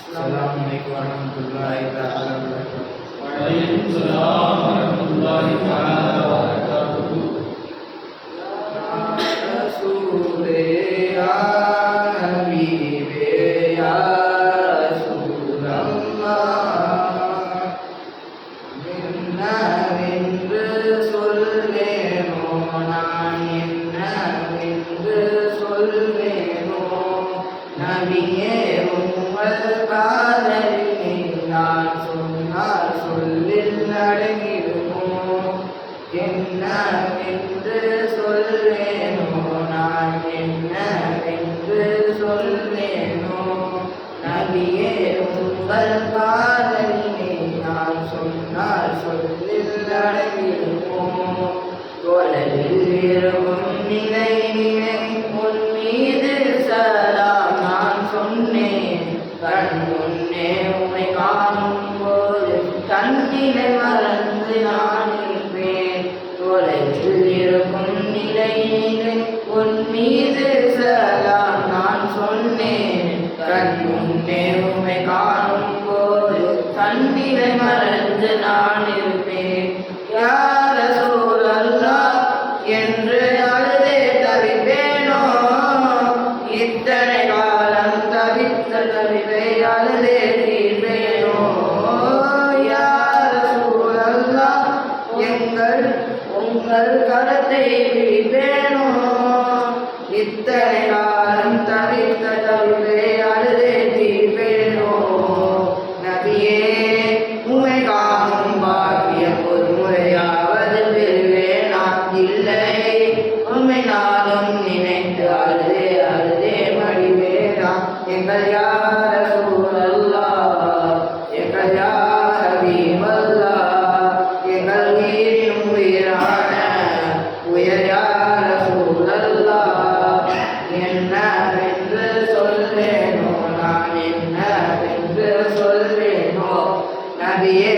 Assalamualaikum warahmatullahi taala wabarakatuh. Waalaikumsalam warahmatullahi taala wabarakatuh. Ya Rasul ya Habib ya Rasulullah, minna என்று சொல்வேனோ நான் என்ன என்று சொல்வேனோ நபியே உங்கள் காதலினை நான் சொன்னால் சொல்லில் அடங்கிடுமோ என்னவென்று சொல்வேனோ நான் என்னவென்று சொல்வேனோ நபியே உங்கள் காதலினை நான் சொன்னால் சொல்லில் அடங்கிடுமோ தொலைவில் இருக்கும் நிலை நிலை உன் மீது சலாம் நான் சொன்னேன் கண் முன்னே உமை காணும் போது கண்ணிலை மறந்து நான் இருப்பேன் தொலைவில் இருக்கும் நிலை நிலை உன் மீது சலாம் நான் சொன்னேன் கண் முன்னே உமை காணும் போது கண்ணிலை மறந்து நான் இருப்பேன் யா ரசூலல்லாஹ் என்று அழுதே தவிப்பேனோ இத்தனை காலம் தவித்த தவிப்பை அழுதே தீர்ப்பேனோ யா ரசூலல்லாஹ் உங்கள் கரத்தை பிடிப்பேனோ இத்தனை காலம் தவித்த தவிப்பை அழுதே தீர்ப்பேனோ நபியே உமை காணும் பாக்கியம் ஒரு முறையாவது பெறுவேனா இல்லை உமை நாளும் நினைத்து அழுதே அழுதே மடிவேனா எங்கள் யா ரசூலல்லாஹ் எங்கள் யா ஹபீபல்லாஹ் எங்கள் உயிரின் உயிரான உயர் யா ரசூலல்லாஹ் என்னவென்று சொல்வேனோ நான் என்னவென்று சொல்வேனோ நபியே